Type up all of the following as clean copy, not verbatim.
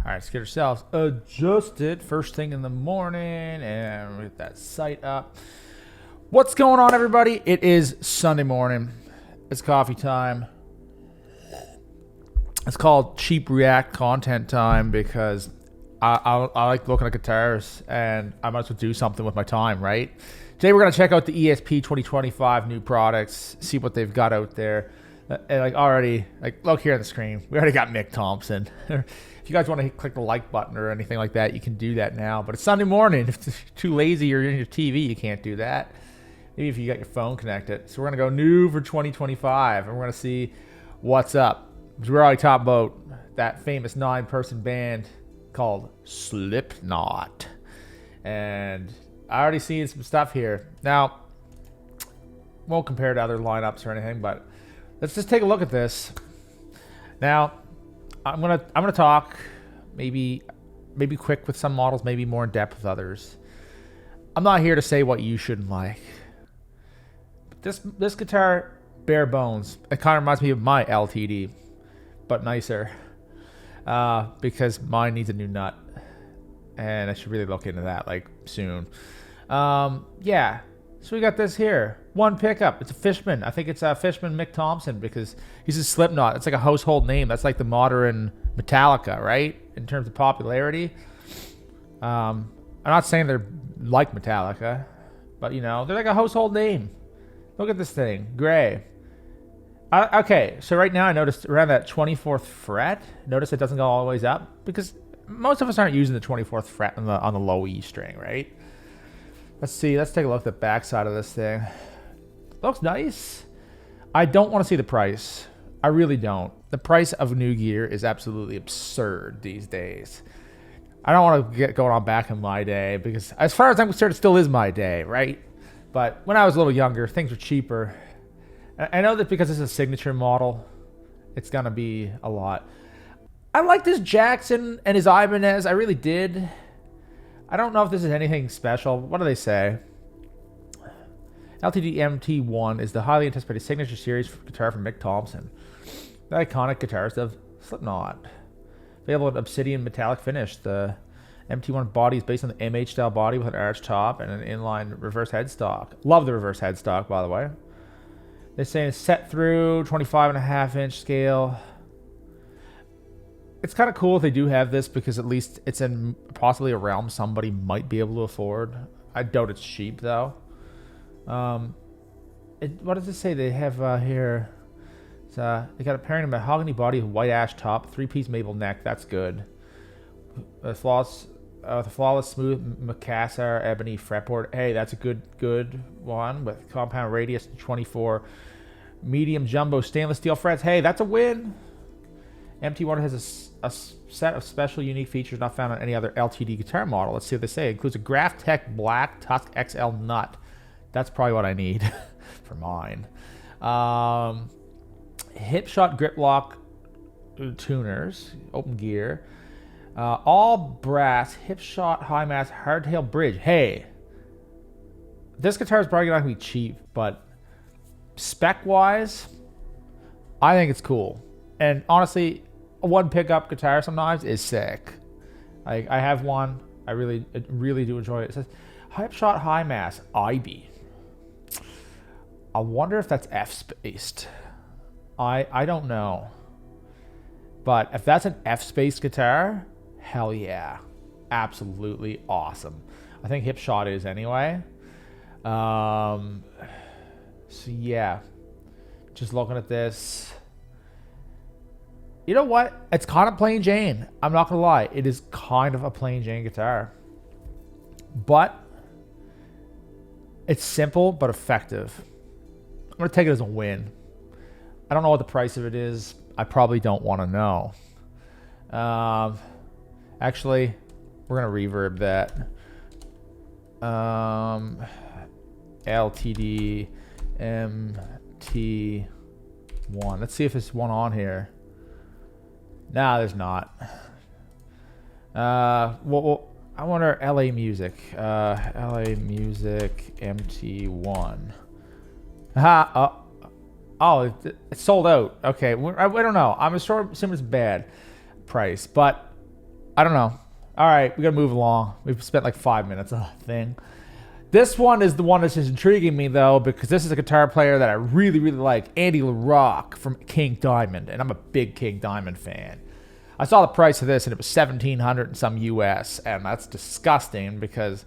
All right, let's get ourselves adjusted first thing in the morning and get that site up. What's going on, everybody? It is Sunday morning. It's coffee time. It's called Cheap React content time because I like looking at guitars and I might as well do something with my time, right? Today we're going to check out the ESP 2025 new products, see what they've got out there. And look here on the screen. We already got Mick Thomson. If you guys want to click the like button or anything like that, you can do that now. But it's Sunday morning. If you're too lazy or you're in your TV, you can't do that. Maybe if you got your phone connected. So we're going to go new for 2025, and we're going to see what's up. We're already talking about that famous 9-person band called Slipknot. And I already seen some stuff here. Now, won't compare to other lineups or anything, but let's just take a look at this. Now, I'm gonna talk maybe quick with some models, maybe more in depth with others. I'm not here to say what you shouldn't like. But this guitar, bare bones, it kind of reminds me of my LTD, but nicer, because mine needs a new nut, and I should really look into that soon. Yeah. So we got this here. One pickup. It's a Fishman. I think it's a Fishman Mick Thomson because he's a Slipknot. It's like a household name. That's like the modern Metallica, right? In terms of popularity. I'm not saying they're like Metallica, but they're like a household name. Look at this thing. Gray. Okay, so right now I noticed around that 24th fret. Notice it doesn't go all the way up because most of us aren't using the 24th fret on the low E string, right? Let's see. Let's take a look at the back side of this thing. Looks nice. I don't want to see the price. I really don't. The price of new gear is absolutely absurd these days. I don't want to get going on back in my day because as far as I'm concerned, it still is my day, right? But when I was a little younger, things were cheaper. I know that because it's a signature model, it's going to be a lot. I like this Jackson and his Ibanez. I really did. I don't know if this is anything special. What do they say? LTD MT-1 is the highly anticipated signature series guitar from Mick Thomson, the iconic guitarist of Slipknot. Available in obsidian metallic finish, the MT-1 body is based on the MH style body with an arched top and an inline reverse headstock. Love the reverse headstock, by the way. They're saying it's set through 25.5-inch scale. It's kind of cool if they do have this because at least it's in possibly a realm somebody might be able to afford. I doubt it's cheap though. What does it say they have here? It's, they got a pairing of mahogany body with white ash top, 3-piece maple neck. That's good. The flawless smooth Macassar ebony fretboard. Hey, that's a good one with compound radius 24. Medium jumbo stainless steel frets. Hey, that's a win. MT-1 has a set of special unique features not found on any other LTD guitar model. Let's see what they say. It includes a Graph Tech Black Tusk XL nut. That's probably what I need for mine. Hip shot grip lock tuners, open gear. All brass, hip shot, high mass, hardtail bridge. Hey, this guitar is probably not going to be cheap, but spec-wise, I think it's cool. And honestly, a one pickup guitar sometimes is sick. I have one. I really do enjoy it. It says hip shot, high mass, IB. I wonder if that's F-spaced. I don't know. But if that's an F-spaced guitar, hell yeah. Absolutely awesome. I think hip shot is anyway. So yeah. Just looking at this. You know what? It's kind of plain Jane. I'm not going to lie. It is kind of a plain Jane guitar. But it's simple but effective. I'm going to take it as a win. I don't know what the price of it is. I probably don't want to know. Actually, we're going to reverb that. LTD MT-1. Let's see if there's one on here. Nah, there's not. Well, I wonder LA Music. LA Music MT-1. Oh, it's sold out. Okay, I don't know. I'm assuming it's bad price, but I don't know. All right, we got to move along. We've spent like 5 minutes on the thing. This one is the one that's just intriguing me, though, because this is a guitar player that I really, really like, Andy LaRocque from King Diamond, and I'm a big King Diamond fan. I saw the price of this, and it was $1,700 and some US, and that's disgusting because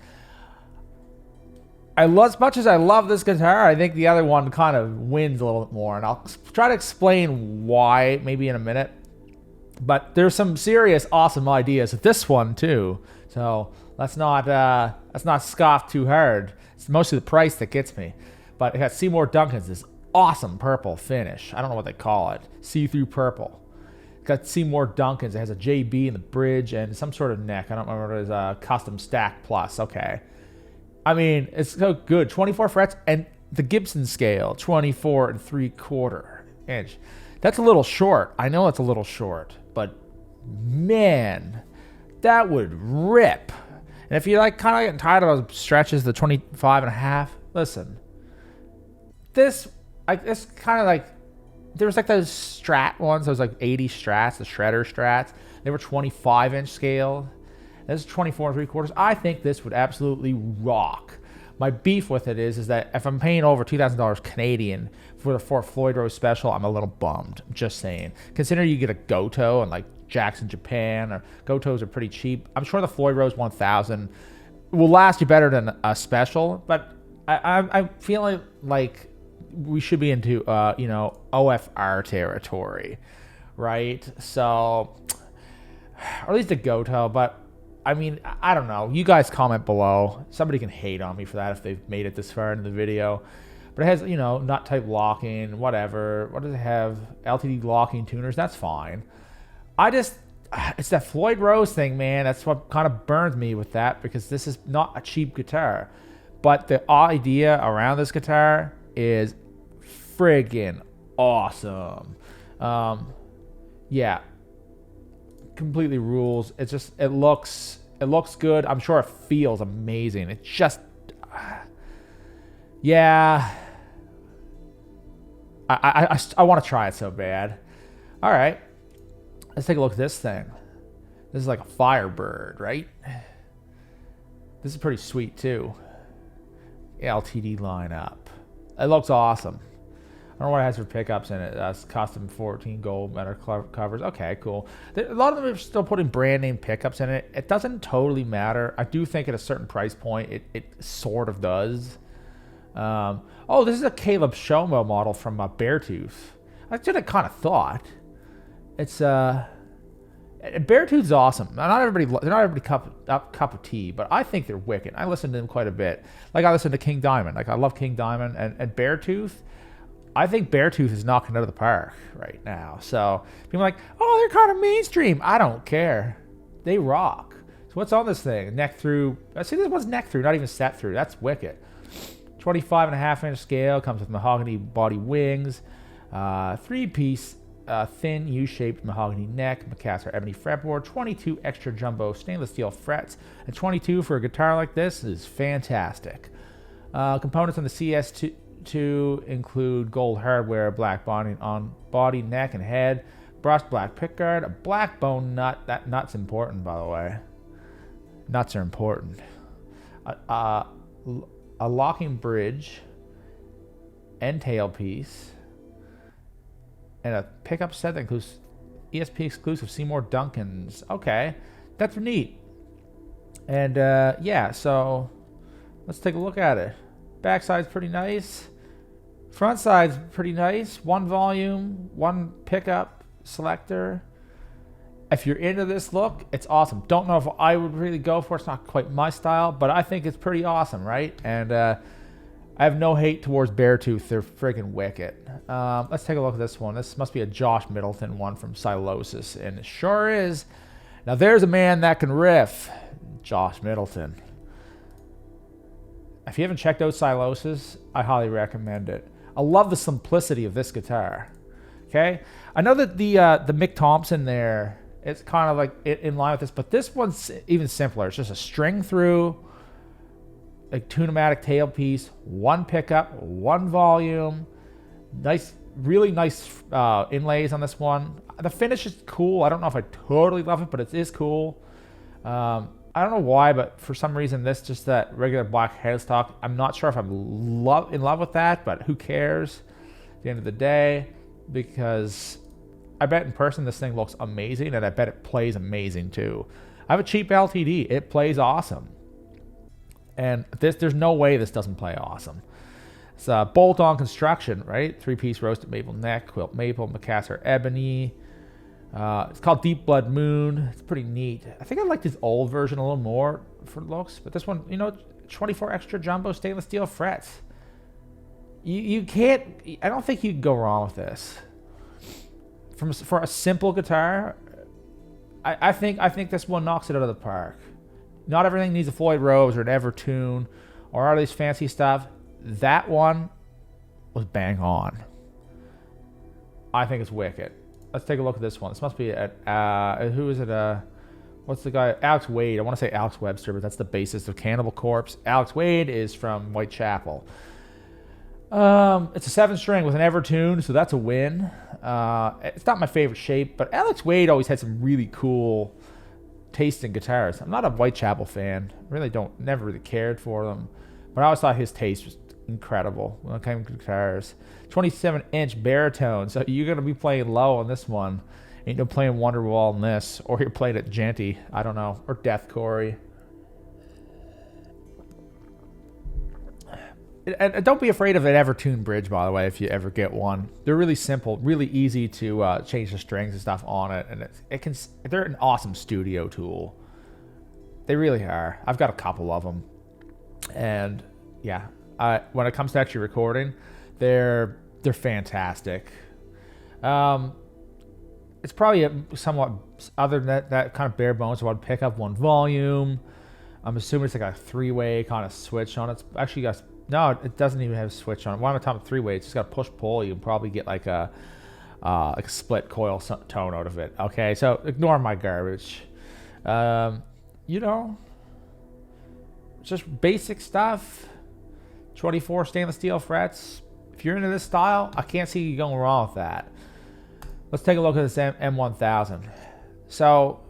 as much as I love this guitar, I think the other one kind of wins a little bit more, and I'll try to explain why maybe in a minute. But there's some serious, awesome ideas with this one too, so let's not scoff too hard. It's mostly the price that gets me. But it has Seymour Duncan's this awesome purple finish. I don't know what they call it. See-through purple. It's got Seymour Duncan's. It has a JB in the bridge and some sort of neck. I don't remember what it is. Custom Stack Plus. Okay. I mean, it's so good. 24 frets and the Gibson scale, 24 3/4 inch. That's a little short. I know it's a little short, but man, that would rip. And if you're like kind of getting tired of those stretches, the 25.5, listen. This kind of like, there was like those Strat ones, those like 80 Strats, the Shredder Strats. They were 25-inch scale. This is 24 3/4. I think this would absolutely rock. My beef with it is that if I'm paying over $2,000 Canadian for the Fort Floyd Rose Special, I'm a little bummed. I'm just saying. Consider you get a Goto and like Jackson Japan, or Gotos are pretty cheap. I'm sure the Floyd Rose 1000 will last you better than a special, but I'm feeling like we should be into OFR territory, right? So, or at least a Goto. But I mean, I don't know. You guys comment below. Somebody can hate on me for that if they've made it this far into the video. But it has, nut type locking, whatever. What does it have? LTD locking tuners. That's fine. It's that Floyd Rose thing, man. That's what kind of burns me with that, because this is not a cheap guitar. But the idea around this guitar is friggin' awesome. Yeah. Completely rules. It looks good. I'm sure it feels amazing. It just, yeah. I want to try it so bad. All right. Let's take a look at this thing. This is like a Firebird, right? This is pretty sweet too. LTD lineup. It looks awesome. I don't know what it has for pickups in it. That's custom 14 gold metal covers. Okay, cool. A lot of them are still putting brand name pickups in it. It doesn't totally matter. I do think at a certain price point, it sort of does. This is a Caleb Shomo model from Beartooth. That's what I kind of thought. It's Beartooth's awesome. They're not everybody cup of tea, but I think they're wicked. I listen to them quite a bit. Like I listen to King Diamond. Like I love King Diamond and Beartooth. I think Beartooth is knocking it out of the park right now. So people are like, oh, they're kind of mainstream. I don't care. They rock. So what's on this thing? Neck through. See, this one's neck through, not even set through. That's wicked. 25.5-inch scale. Comes with mahogany body wings. 3-piece thin U-shaped mahogany neck. Macassar ebony fretboard. 22 extra jumbo stainless steel frets. And 22 for a guitar like this is fantastic. Components on the CS2 include gold hardware, black body on body, neck, and head, brushed black pickguard, a black bone nut. That nut's important, by the way. Nuts are important. A locking bridge, end tailpiece, and a pickup set that includes ESP exclusive Seymour Duncan's. Okay, that's neat. And yeah, so let's take a look at it. Backside's pretty nice. Front side's pretty nice. One volume, one pickup selector. If you're into this look, it's awesome. Don't know if I would really go for it. It's not quite my style, but I think it's pretty awesome, right? And I have no hate towards Beartooth. They're freaking wicked. Let's take a look at this one. This must be a Josh Middleton one from Silosis, and it sure is. Now there's a man that can riff. Josh Middleton. If you haven't checked out Silosis, I highly recommend it. I love the simplicity of this guitar. Okay, I know that the Mick Thomson there, it's kind of like in line with this, but this one's even simpler. It's just a string through, a tunematic tailpiece, one pickup, one volume, nice, really nice inlays on this one. The finish is cool. I don't know if I totally love it, but it is cool. I don't know why, but for some reason, this just that regular black headstock. I'm not sure if I'm in love with that, but who cares? At the end of the day, because I bet in person this thing looks amazing, and I bet it plays amazing too. I have a cheap LTD. It plays awesome, and there's no way this doesn't play awesome. It's a bolt-on construction, right? 3-piece roasted maple neck, quilt maple, Macassar ebony. It's called Deep Blood Moon. It's pretty neat. I think I like this old version a little more for looks, but this one, 24 extra jumbo stainless steel frets. You can't. I don't think you can go wrong with this. For a simple guitar, I think this one knocks it out of the park. Not everything needs a Floyd Rose or an Evertune or all this fancy stuff. That one was bang on. I think it's wicked. Let's take a look at this one. This must be who is it? What's the guy? Alex Wade. I want to say Alex Webster, but that's the bassist of Cannibal Corpse. Alex Wade is from Whitechapel. It's a 7-string with an Evertune, so that's a win. It's not my favorite shape, but Alex Wade always had some really cool taste in guitars. I'm not a Whitechapel fan. Really never really cared for them, but I always thought his taste was incredible when it came to guitars. 27-inch baritone, so you're going to be playing low on this one. Ain't no playing Wonderwall in this, or you're playing it Genty, I don't know, or Death Corey. And don't be afraid of an Evertune bridge, by the way, if you ever get one. They're really simple, really easy to change the strings and stuff on it, and they're an awesome studio tool. They really are. I've got a couple of them, and yeah, when it comes to actually recording, they're fantastic. It's probably somewhat other than that kind of bare bones. So I'd pick up one volume. I'm assuming it's like a 3-way kind of switch on it. It's actually got it doesn't even have a switch on it. Why am I talking 3-way? It's just got push pull. You can probably get like a split coil tone out of it. Okay, so ignore my garbage. Just basic stuff. 24 stainless steel frets. If you're into this style, I can't see you going wrong with that. Let's take a look at this M1000. So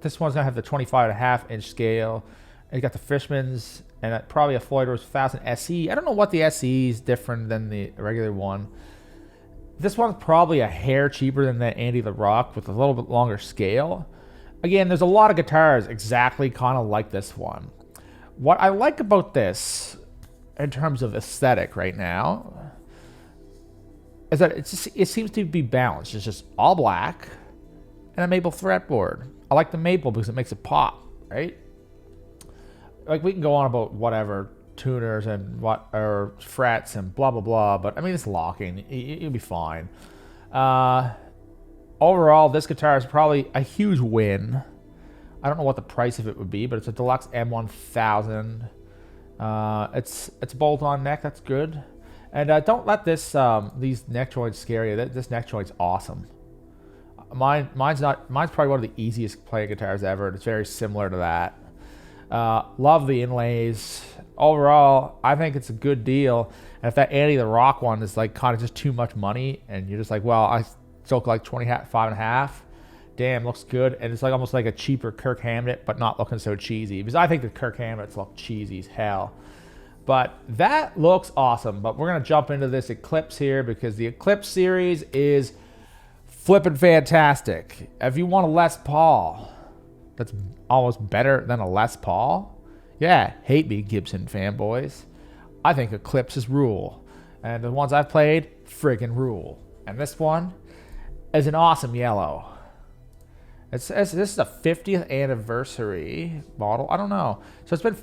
this one's going to have the 25.5-inch scale. And you got the Fishman's and probably a Floyd Rose 1000 SE. I don't know what the SE is different than the regular one. This one's probably a hair cheaper than that Andy LaRocque with a little bit longer scale. Again, there's a lot of guitars exactly kind of like this one. What I like about this in terms of aesthetic right now is that it seems to be balanced. It's just all black and a maple fretboard. I like the maple because it makes it pop, right? Like we can go on about whatever tuners and or frets and blah blah blah, but I mean it's locking. You'll be fine. Overall, this guitar is probably a huge win. I don't know what the price of it would be, but it's a deluxe M1000. It's bolt-on neck. That's good. And don't let these neck joints scare you. This neck joint's awesome. Mine's probably one of the easiest playing guitars ever. And it's very similar to that. Love the inlays. Overall, I think it's a good deal. And if that Andy LaRocque one is like kind of just too much money, and you're just like, well, I still like 25.5. Damn, looks good. And it's like almost like a cheaper Kirk Hammett, but not looking so cheesy. Because I think the Kirk Hammett's look cheesy as hell. But that looks awesome. But we're going to jump into this Eclipse here because the Eclipse series is flipping fantastic. If you want a Les Paul that's almost better than a Les Paul, yeah, hate me, Gibson fanboys. I think Eclipses rule. And the ones I've played, friggin' rule. And this one is an awesome yellow. This is a 50th anniversary model. I don't know. So it's been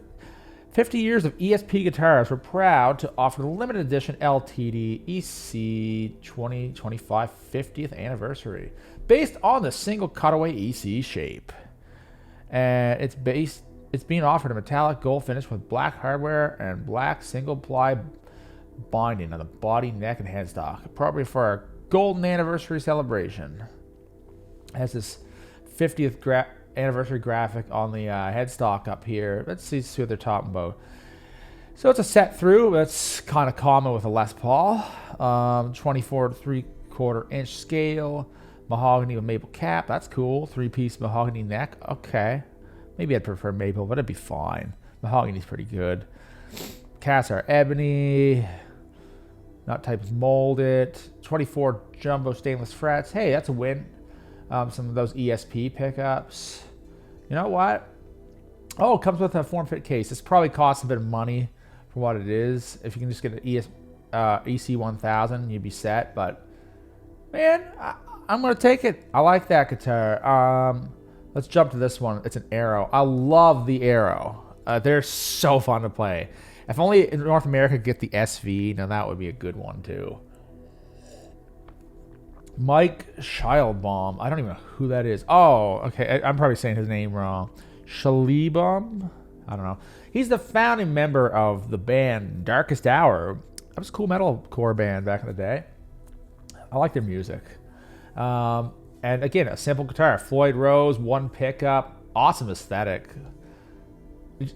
50 years of ESP guitars. We're proud to offer the limited edition LTD EC 2025 50th anniversary, based on the single cutaway EC shape. And it's being offered a metallic gold finish with black hardware and black single ply binding on the body, neck, and headstock, appropriate for our golden anniversary celebration. It has this 50th anniversary graphic on the headstock up here. Let's see what they're talking about. So it's a set through. That's kind of common with a Les Paul. 24 to 3/4 inch scale. Mahogany with maple cap. That's cool. 3-piece mahogany neck. Okay. Maybe I'd prefer maple, but it'd be fine. Mahogany's pretty good. Casts are ebony. Not type is molded. 24 jumbo stainless frets. Hey, that's a win. Some of those ESP pickups. You know what? Oh, it comes with a form fit case. This probably costs a bit of money for what it is. If you can just get an EC 1000, you'd be set. But man, I'm gonna take it. I like that guitar. Let's jump to this one. It's an Arrow. I love the Arrow. They're so fun to play. If only in North America could get the SV, now that would be a good one too. Mike Schleibaum. I don't even know who that is. Oh, okay. I'm probably saying his name wrong. Schleibaum? I don't know. He's the founding member of the band Darkest Hour. That was a cool metalcore band back in the day. I like their music. And again, a simple guitar. Floyd Rose, one pickup. Awesome aesthetic.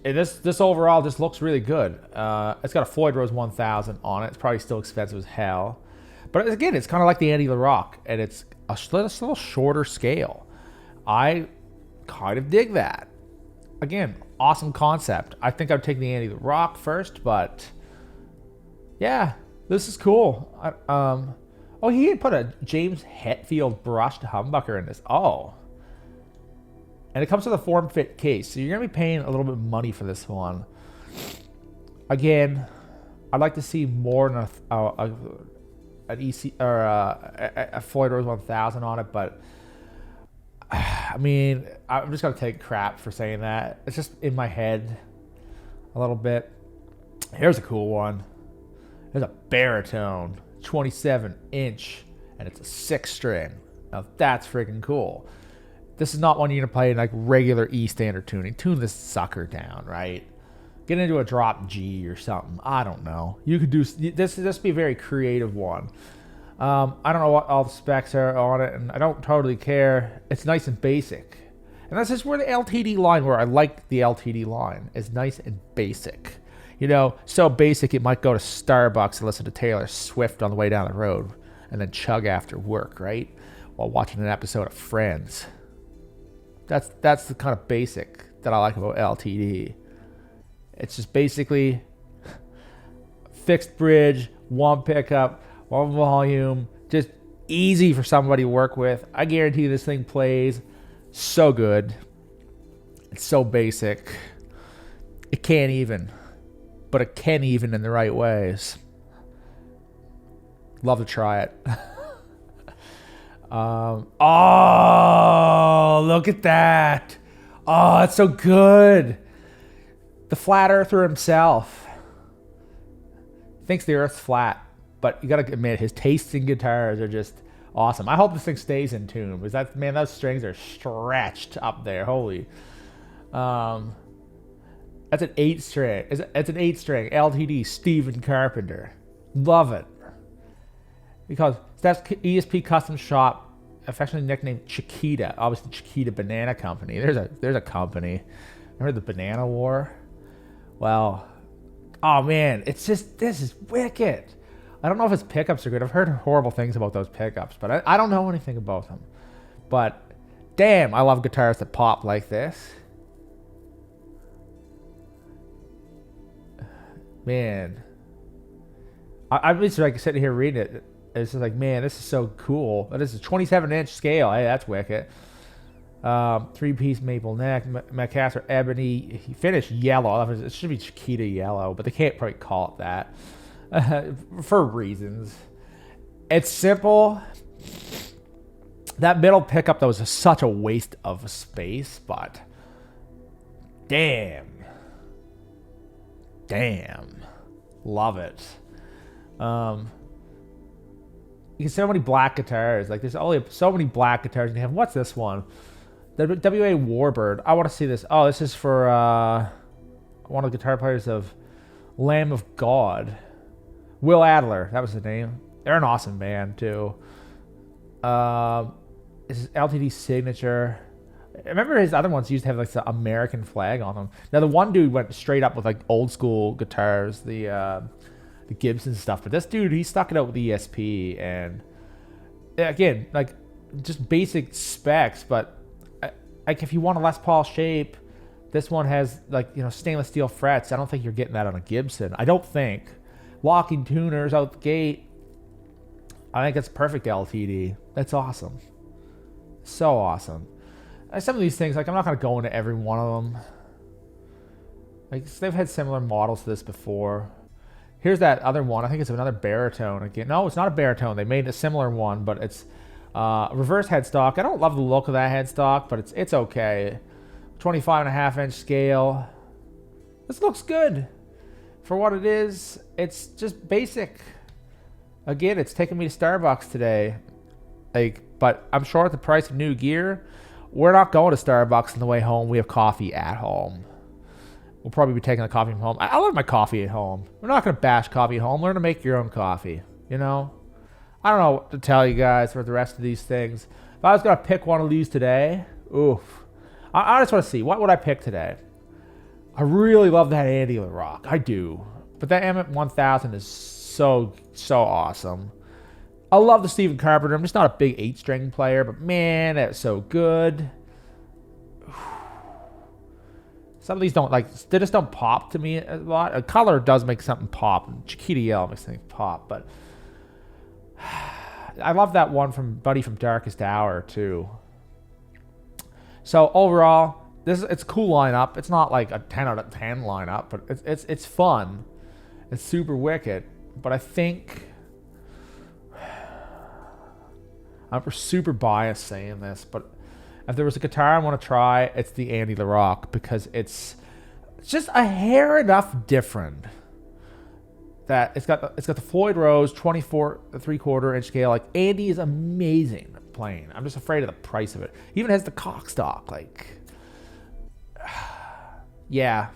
This overall just looks really good. It's got a Floyd Rose 1000 on it. It's probably still expensive as hell. But again, it's kind of like the Andy LaRocque, and it's a little shorter scale. I kind of dig that. Again, awesome concept. I think I'd take the Andy LaRocque first, but yeah, this is cool. Oh, he had put a James Hetfield brushed humbucker in this. Oh. And it comes with a form fit case, so you're going to be paying a little bit of money for this one. Again, I'd like to see more than an EC or a Floyd Rose 1000 on it, but I mean, I'm just gonna take crap for saying that. It's just in my head a little bit. Here's a cool one. There's a Baritone, 27-inch, and it's a 6-string. Now that's freaking cool. This is not one you're gonna play in like regular E standard tuning. Tune this sucker down, right? Get into a drop G or something. I don't know. You could do this. This be a very creative one. I don't know what all the specs are on it, and I don't totally care. It's nice and basic, and that's just where the LTD line, where I like the LTD line, is nice and basic. You know, so basic it might go to Starbucks and listen to Taylor Swift on the way down the road, and then chug after work, right, while watching an episode of Friends. That's the kind of basic that I like about LTD. It's just basically fixed bridge, one pickup, one volume, just easy for somebody to work with. I guarantee this thing plays so good. It's so basic. It can't even, but it can even in the right ways. Love to try it. Oh, look at that. Oh, it's so good. The flat earther himself thinks the earth's flat, but you gotta admit his tastes in guitars are just awesome. I hope this thing stays in tune, because that, man, those strings are stretched up there. Holy. That's an 8-string. It's an 8-string LTD Stephen Carpenter. Love it. Because that's ESP Custom Shop, affectionately nicknamed Chiquita. Obviously, Chiquita Banana Company. There's a company. Remember the Banana War? Well, oh man, it's just, this is wicked. I don't know if his pickups are good. I've heard horrible things about those pickups, but I don't know anything about them. But damn, I love guitars that pop like this. Man, I'm just like sitting here reading it. It's just like, man, this is so cool. This is a 27-inch scale. Hey, that's wicked. 3-piece maple neck, Macassar ebony, finished yellow. It should be Chiquita yellow, but they can't probably call it that for reasons. It's simple. That middle pickup, though, was such a waste of space, but damn, love it. You can see so many black guitars. Like, there's only so many black guitars you can have. What's this one? The WA Warbird. I want to see this. Oh, this is for one of the guitar players of Lamb of God. Will Adler. That was the name. They're an awesome band, too. This is LTD Signature. I remember his other ones used to have like the American flag on them. Now, the one dude went straight up with like old school guitars, the Gibson stuff. But this dude, he stuck it out with ESP. And again, like just basic specs, but like if you want a Les Paul shape, This one has like, stainless steel frets. I don't think you're getting that on a Gibson. I don't think. Locking tuners out the gate. I think it's perfect LTD. That's awesome. So awesome. And some of these things, like, I'm not going to go into every one of them. Like, they've had similar models to this before. Here's that other one. I think it's another Baritone again. No, it's not a Baritone. They made a similar one, but it's reverse headstock. I don't love the look of that headstock, but it's okay. 25.5-inch scale. This looks good. For what it is, it's just basic. Again, it's taking me to Starbucks today. But I'm sure at the price of new gear, we're not going to Starbucks on the way home. We have coffee at home. We'll probably be taking the coffee from home. I love my coffee at home. We're not going to bash coffee at home. Learn to make your own coffee, I don't know what to tell you guys for the rest of these things. If I was going to pick one of these today, oof. I just want to see. What would I pick today? I really love that Andy LaRocque. I do. But that M1000 is so awesome. I love the Stephen Carpenter. I'm just not a big 8-string player, but man, that's so good. Some of these they just don't pop to me a lot. A color does make something pop. Chiquita Yellow makes things pop, but I love that one from Buddy from Darkest Hour too. So overall, it's a cool lineup. It's not like a 10 out of 10 lineup, but it's fun. It's super wicked. But I think I'm super biased saying this, but if there was a guitar I want to try, it's the Andy LaRocque, because it's just a hair enough different that it's got the Floyd Rose 24 3/4-inch scale. Like, Andy is amazing at playing. I'm just afraid of the price of it. He even has the cock stock. Yeah,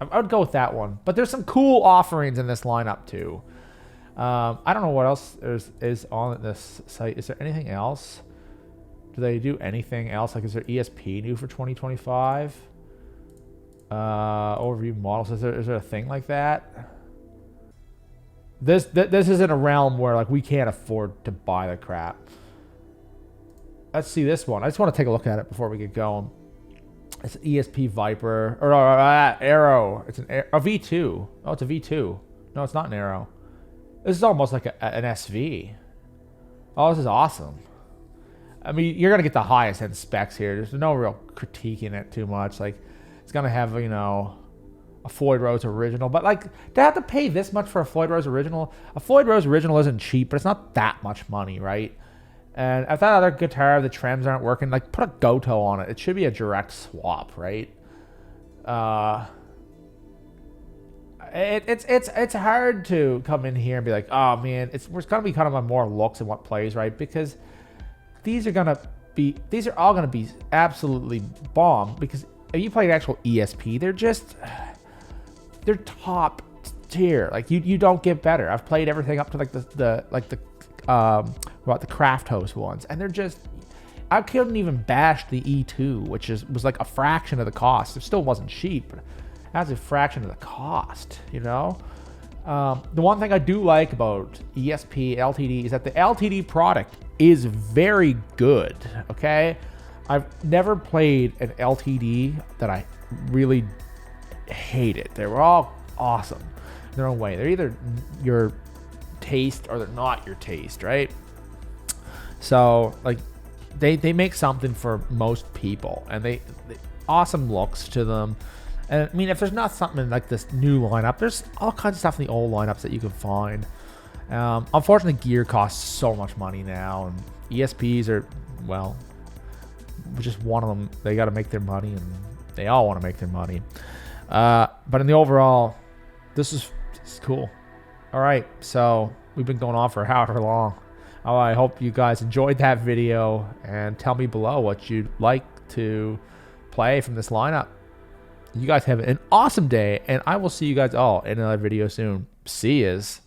I would go with that one. But there's some cool offerings in this lineup too. I don't know what else is on this site. Is there anything else? Do they do anything else? Like, is there ESP new for 2025? Overview models. Is there a thing like that? This isn't a realm where we can't afford to buy the crap. Let's see this one. I just want to take a look at it before we get going. It's an ESP Viper or Arrow. It's a V2. Oh, it's a V2. No, it's not an Arrow. This is almost like an SV. Oh, this is awesome. I mean, you're going to get the highest end specs here. There's no real critiquing it too much. It's going to have, a Floyd Rose original. But, to have to pay this much for a Floyd Rose original, a Floyd Rose original isn't cheap, but it's not that much money, right? And if that other guitar, the trims aren't working, put a Goto on it. It should be a direct swap, right? It's hard to come in here and be like, oh man, it's gonna be kind of on more looks and what plays, right? Because these are all gonna be absolutely bomb. Because if you play an actual ESP, they're top tier. You don't get better. I've played everything up to the Craft House ones, and they're just, I couldn't even bash the E2, which was a fraction of the cost. It still wasn't cheap, but that's a fraction of the cost, The one thing I do like about ESP LTD is that the LTD product is very good, okay? I've never played an LTD that I really hated. They were all awesome in their own way. They're either your taste or they're not your taste, right? So, they make something for most people, and they awesome looks to them. And I mean, if there's not something like this new lineup, there's all kinds of stuff in the old lineups that you can find. Unfortunately, gear costs so much money now, and ESPs are, well, just one of them. They got to make their money, and they all want to make their money. But in the overall, this is cool. All right, so we've been going on for however long. I hope you guys enjoyed that video, and tell me below what you'd like to play from this lineup. You guys have an awesome day, and I will see you guys all in another video soon. See yas.